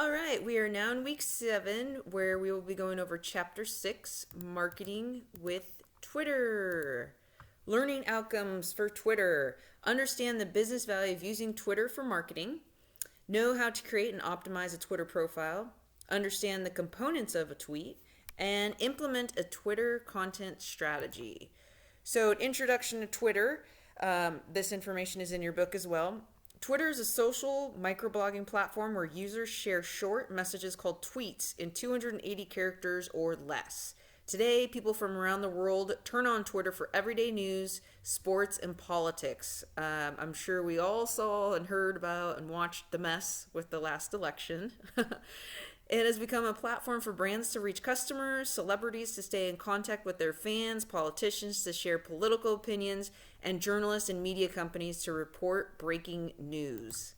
All right, we are now in week 7 where we will be going over chapter 6, marketing with Twitter. Learning outcomes for Twitter. Understand the business value of using Twitter for marketing. Know how to create and optimize a Twitter profile. Understand the components of a tweet. And implement a Twitter content strategy. So, an introduction to Twitter. This information is in your book as well. Twitter is a social microblogging platform where users share short messages called tweets in 280 characters or less. Today, people from around the world turn on Twitter for everyday news, sports, and politics. I'm sure we all saw and heard about and watched the mess with the last election. It has become a platform for brands to reach customers, celebrities to stay in contact with their fans, politicians to share political opinions, and journalists and media companies to report breaking news.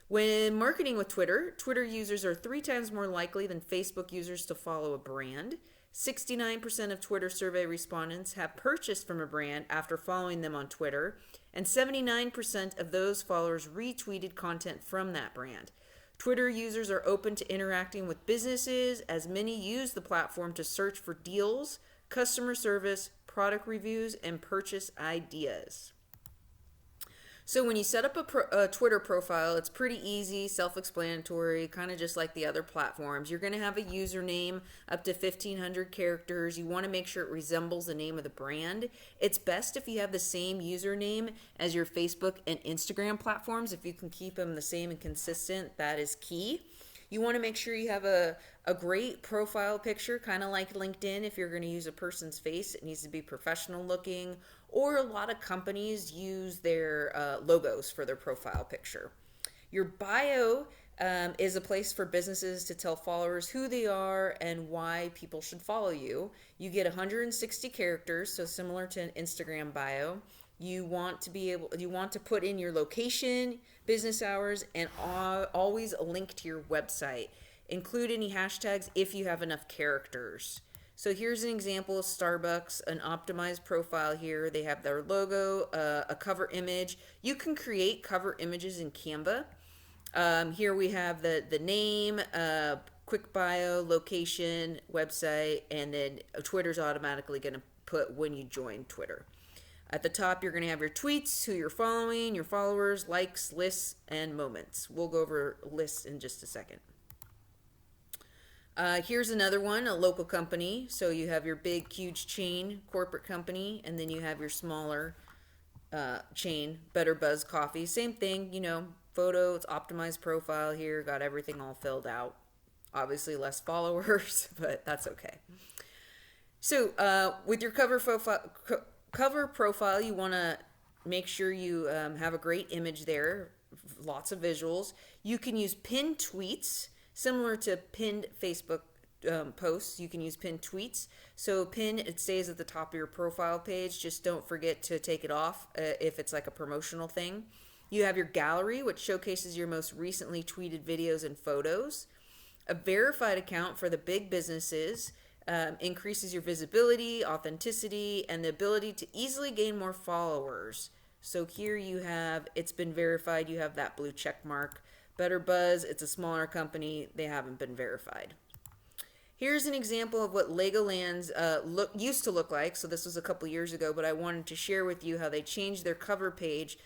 When marketing with Twitter, Twitter users are 3 times more likely than Facebook users to follow a brand. 69% of Twitter survey respondents have purchased from a brand after following them on Twitter, and 79% of those followers retweeted content from that brand. Twitter users are open to interacting with businesses, as many use the platform to search for deals, customer service, product reviews, and purchase ideas. So when you set up a Twitter profile, it's pretty easy, self-explanatory, kind of just like the other platforms. You're going to have a username up to 1,500 characters. You want to make sure it resembles the name of the brand. It's best if you have the same username as your Facebook and Instagram platforms. If you can keep them the same and consistent, that is key. You want to make sure you have a great profile picture, kind of like LinkedIn. If you're going to use a person's face, it needs to be professional looking. Or a lot of companies use their logos for their profile picture. Your bio is a place for businesses to tell followers who they are and why people should follow you. You get 160 characters, so similar to an Instagram bio. You want to put in your location, business hours, and always a link to your website. Include any hashtags if you have enough characters. So here's an example of Starbucks, an optimized profile here. They have their logo, a cover image. You can create cover images in Canva. Here we have the name, quick bio, location, website, and then Twitter's automatically going to put when you join Twitter. At the top, you're going to have your tweets, who you're following, your followers, likes, lists, and moments. We'll go over lists in just a second. Here's another one, a local company. So you have your big, huge chain corporate company, and then you have your smaller chain, Better Buzz Coffee. Same thing, photo, it's optimized profile here, got everything all filled out. Obviously less followers, but that's okay. So with your cover profile, you want to make sure you have a great image there, lots of visuals. You can use pinned tweets. Similar to pinned Facebook posts, you can use pinned tweets. So pin, it stays at the top of your profile page. Just don't forget to take it off if it's like a promotional thing. You have your gallery, which showcases your most recently tweeted videos and photos. A verified account for the big businesses increases your visibility, authenticity, and the ability to easily gain more followers. So here you have, it's been verified, you have that blue check mark. Better Buzz, it's a smaller company, they haven't been verified. Here's an example of what Legoland's used to look like. So this was a couple years ago, but I wanted to share with you how they changed their cover page,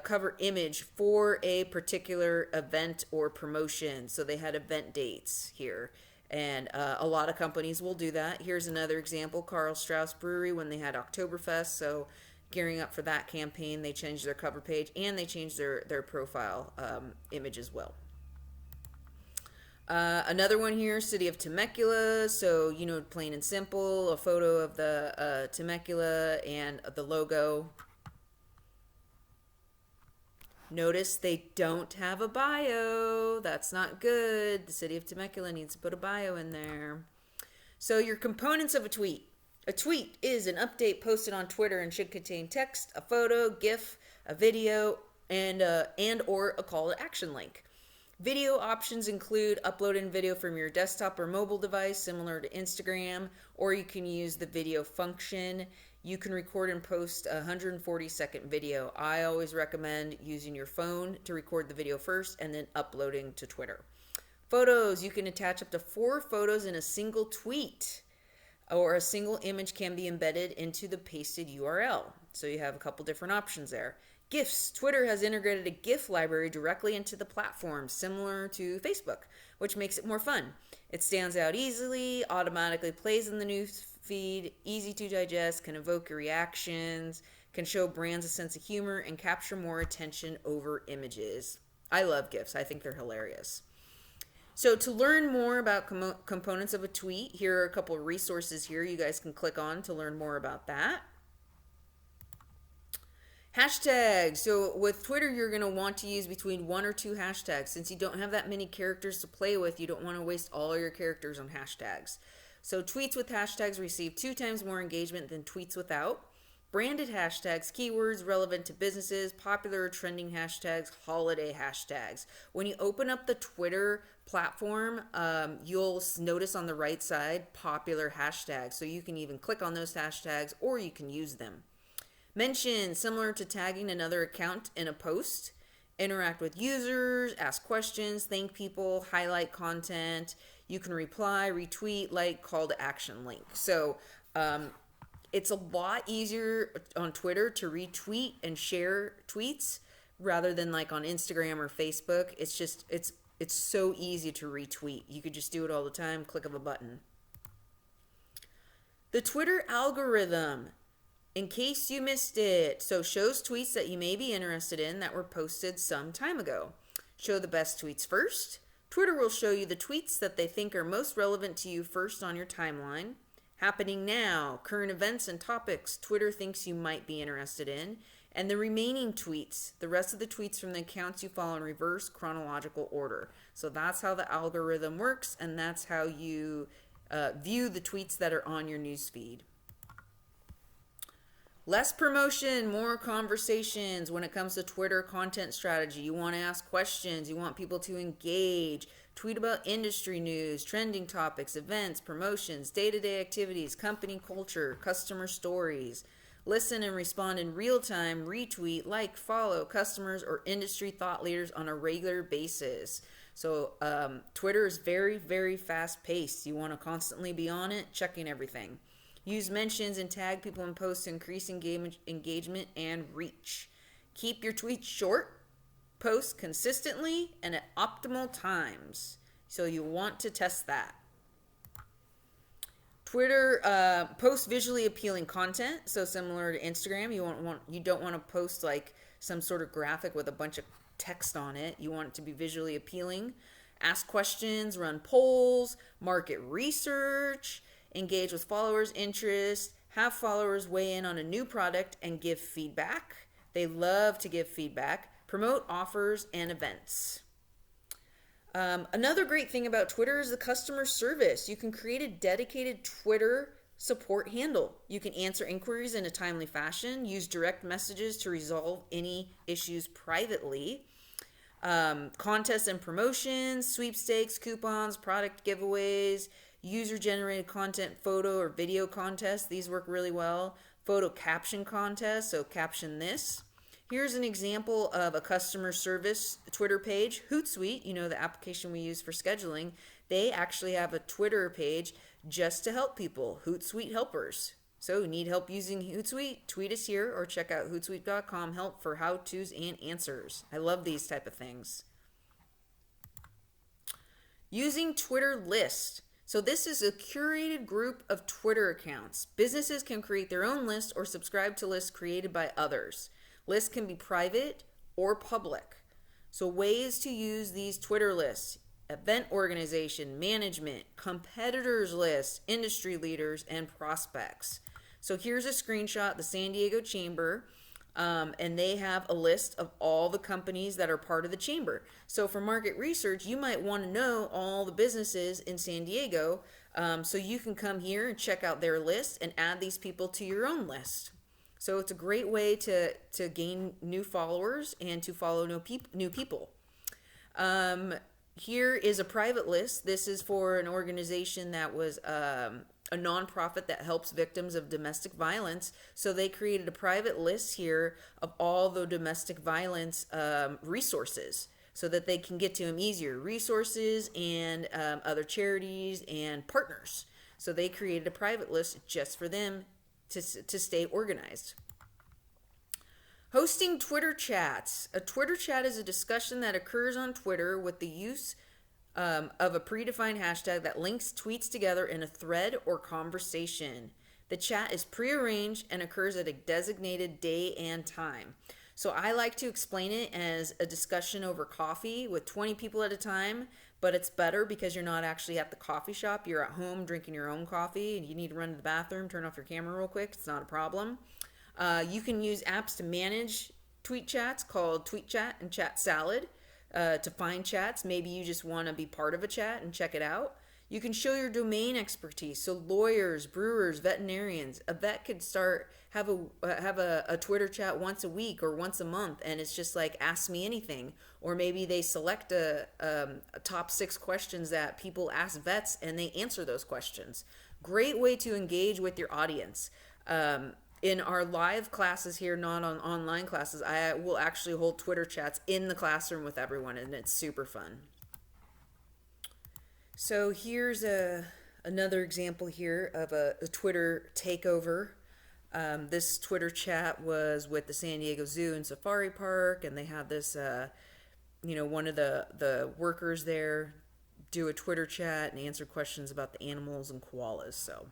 cover image for a particular event or promotion. So they had event dates here. And a lot of companies will do that. Here's another example, Carl Strauss Brewery when they had Oktoberfest. So gearing up for that campaign, they changed their cover page and they changed their profile image as well. Another one here, City of Temecula. So, plain and simple, a photo of the Temecula and the logo. Notice they don't have a bio. That's not good. The City of Temecula needs to put a bio in there. So your components of a tweet. A tweet is an update posted on Twitter and should contain text, a photo, GIF, a video, and or a call to action link. Video options include uploading video from your desktop or mobile device, similar to Instagram, or you can use the video function. You can record and post a 140-second video. I always recommend using your phone to record the video first and then uploading to Twitter. Photos, you can attach up to 4 photos in a single tweet, or a single image can be embedded into the pasted URL. So you have a couple different options there. GIFs, Twitter has integrated a GIF library directly into the platform, similar to Facebook, which makes it more fun. It stands out easily, automatically plays in the news feed, easy to digest, can evoke your reactions, can show brands a sense of humor, and capture more attention over images. I love GIFs. I think they're hilarious. So to learn more about components of a tweet, here are a couple of resources here you guys can click on to learn more about that. Hashtags. So with Twitter, you're going to want to use between 1 or 2 hashtags. Since you don't have that many characters to play with, you don't want to waste all your characters on hashtags. So tweets with hashtags receive 2 times more engagement than tweets without. Branded hashtags, keywords relevant to businesses, popular or trending hashtags, holiday hashtags. When you open up the Twitter platform, you'll notice on the right side popular hashtags. So you can even click on those hashtags or you can use them. Mention, similar to tagging another account in a post. Interact with users, ask questions, thank people, highlight content. You can reply, retweet, like, call to action link. So it's a lot easier on Twitter to retweet and share tweets rather than like on Instagram or Facebook. It's so easy to retweet. You could just do it all the time, click of a button. The Twitter algorithm, in case you missed it, so shows tweets that you may be interested in that were posted some time ago. Show the best tweets first. Twitter will show you the tweets that they think are most relevant to you first on your timeline. Happening now, current events and topics Twitter thinks you might be interested in, and the remaining tweets, the rest of the tweets from the accounts you follow in reverse chronological order. So that's how the algorithm works, and that's how you view the tweets that are on your newsfeed. Less promotion, more conversations when it comes to Twitter content strategy. You want to ask questions. You want people to engage. Tweet about industry news, trending topics, events, promotions, day-to-day activities, company culture, customer stories. Listen and respond in real time. Retweet, like, follow customers or industry thought leaders on a regular basis. So Twitter is very, very fast-paced. You want to constantly be on it, checking everything. Use mentions and tag people in posts to increase engagement and reach. Keep your tweets short. Post consistently and at optimal times. So you want to test that. Twitter post visually appealing content. So similar to Instagram, you don't want to post like some sort of graphic with a bunch of text on it. You want it to be visually appealing. Ask questions, run polls, market research. Engage with followers' interests, have followers weigh in on a new product and give feedback. They love to give feedback. Promote offers and events. Another great thing about Twitter is the customer service. You can create a dedicated Twitter support handle. You can answer inquiries in a timely fashion, use direct messages to resolve any issues privately. Contests and promotions, sweepstakes, coupons, product giveaways, user-generated content, photo or video contests. These work really well. Photo caption contests, so caption this. Here's an example of a customer service Twitter page. Hootsuite, the application we use for scheduling, they actually have a Twitter page just to help people. Hootsuite helpers. So need help using Hootsuite? Tweet us here or check out hootsuite.com help for how-tos and answers. I love these type of things. Using Twitter List. So this is a curated group of Twitter accounts. Businesses can create their own list or subscribe to lists created by others. Lists can be private or public. So ways to use these Twitter lists: event organization, management, competitors list, industry leaders, and prospects. So here's a screenshot, the San Diego Chamber, and they have a list of all the companies that are part of the chamber. So for market research, you might want to know all the businesses in San Diego, so you can come here and check out their list and add these people to your own list. So it's a great way to gain new followers and to follow new people. Here is a private list. This is for an organization that was a nonprofit that helps victims of domestic violence. So they created a private list here of all the domestic violence resources. so that they can get to them easier. Resources and other charities and partners. So they created a private list just for them to stay organized. Hosting Twitter chats. A Twitter chat is a discussion that occurs on Twitter with the use of a predefined hashtag that links tweets together in a thread or conversation. The chat is prearranged and occurs at a designated day and time. So I like to explain it as a discussion over coffee with 20 people at a time, but it's better because you're not actually at the coffee shop. You're at home drinking your own coffee and you need to run to the bathroom, turn off your camera real quick. It's not a problem. You can use apps to manage tweet chats called Tweet Chat and Chat Salad to find chats. Maybe you just want to be part of a chat and check it out. You can show your domain expertise. So lawyers, brewers, veterinarians, a vet could have a Twitter chat once a week or once a month, and it's just like ask me anything. Or maybe they select a top 6 questions that people ask vets, and they answer those questions. Great way to engage with your audience. In our live classes here, not on online classes, I will actually hold Twitter chats in the classroom with everyone, and it's super fun. So here's another example here of a Twitter takeover. This Twitter chat was with the San Diego Zoo and Safari Park, and they had this, one of the workers there do a Twitter chat and answer questions about the animals and koalas. So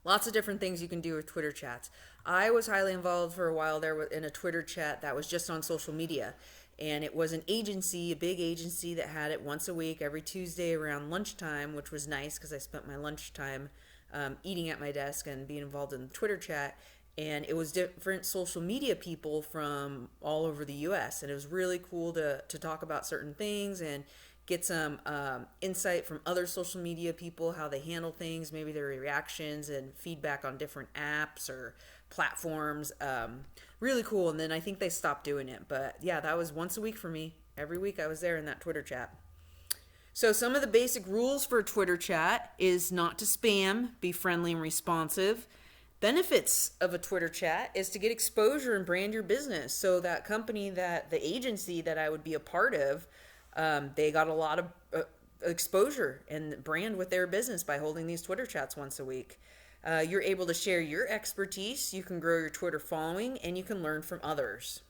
lots of different things you can do with Twitter chats. I was highly involved for a while there in a Twitter chat that was just on social media. And it was an agency, a big agency that had it once a week, every Tuesday around lunchtime, which was nice because I spent my lunchtime eating at my desk and being involved in the Twitter chat. And it was different social media people from all over the U.S. And it was really cool to talk about certain things and get some insight from other social media people, how they handle things, maybe their reactions and feedback on different apps or platforms. Really cool. And then I think they stopped doing it. But yeah, that was once a week for me. Every week I was there in that Twitter chat. So some of the basic rules for a Twitter chat is not to spam, be friendly and responsive. Benefits of a Twitter chat is to get exposure and brand your business. So that company, the agency that I would be a part of, they got a lot of exposure and brand with their business by holding these Twitter chats once a week. You're able to share your expertise, you can grow your Twitter following, and you can learn from others.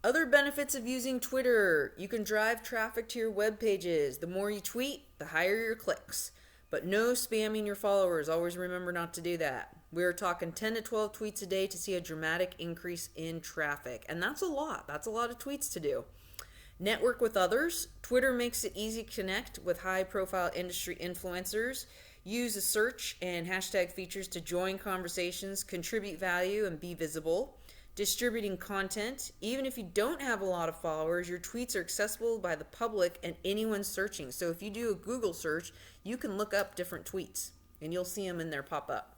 Other benefits of using Twitter: you can drive traffic to your web pages. The more you tweet, the higher your clicks. But no spamming your followers. Always remember not to do that. We're talking 10 to 12 tweets a day to see a dramatic increase in traffic. And that's a lot. That's a lot of tweets to do. Network with others. Twitter makes it easy to connect with high-profile industry influencers. Use the search and hashtag features to join conversations, contribute value, and be visible. Distributing content. Even if you don't have a lot of followers, your tweets are accessible by the public and anyone searching. So if you do a Google search, you can look up different tweets and you'll see them in there pop up.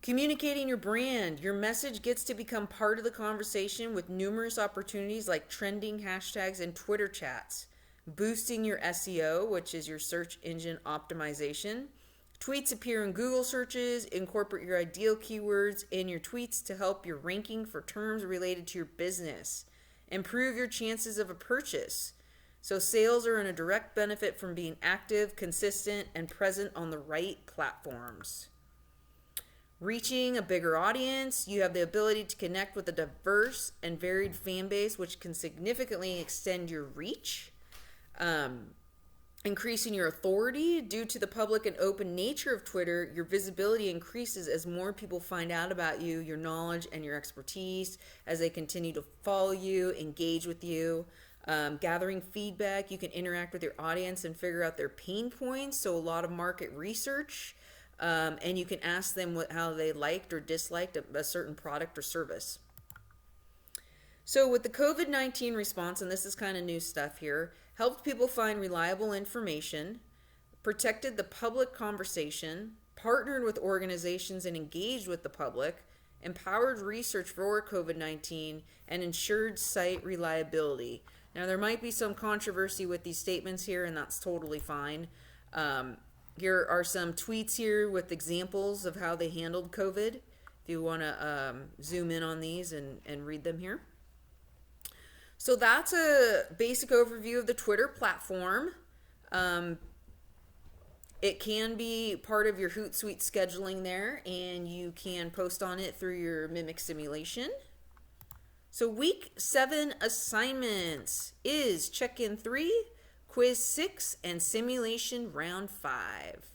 Communicating your brand. Your message gets to become part of the conversation with numerous opportunities like trending hashtags and Twitter chats. Boosting your SEO, which is your search engine optimization. Tweets appear in Google searches. Incorporate your ideal keywords in your tweets to help your ranking for terms related to your business. Improve your chances of a purchase. So sales are in a direct benefit from being active, consistent, and present on the right platforms. Reaching a bigger audience. You have the ability to connect with a diverse and varied fan base, which can significantly extend your reach. Increasing your authority. Due to the public and open nature of Twitter, your visibility increases as more people find out about you, your knowledge, and your expertise as they continue to follow you, engage with you. Gathering feedback. You can interact with your audience and figure out their pain points, so a lot of market research. And you can ask them how they liked or disliked a certain product or service. So with the COVID-19 response, and this is kind of new stuff here, helped people find reliable information, protected the public conversation, partnered with organizations and engaged with the public, empowered research for COVID-19, and ensured site reliability. Now there might be some controversy with these statements here, and that's totally fine. Here are some tweets here with examples of how they handled COVID. If you want to zoom in on these and read them here. So that's a basic overview of the Twitter platform. It can be part of your Hootsuite scheduling there, and you can post on it through your Mimic simulation. So week 7 assignments is check-in 3, quiz 6, and simulation round 5.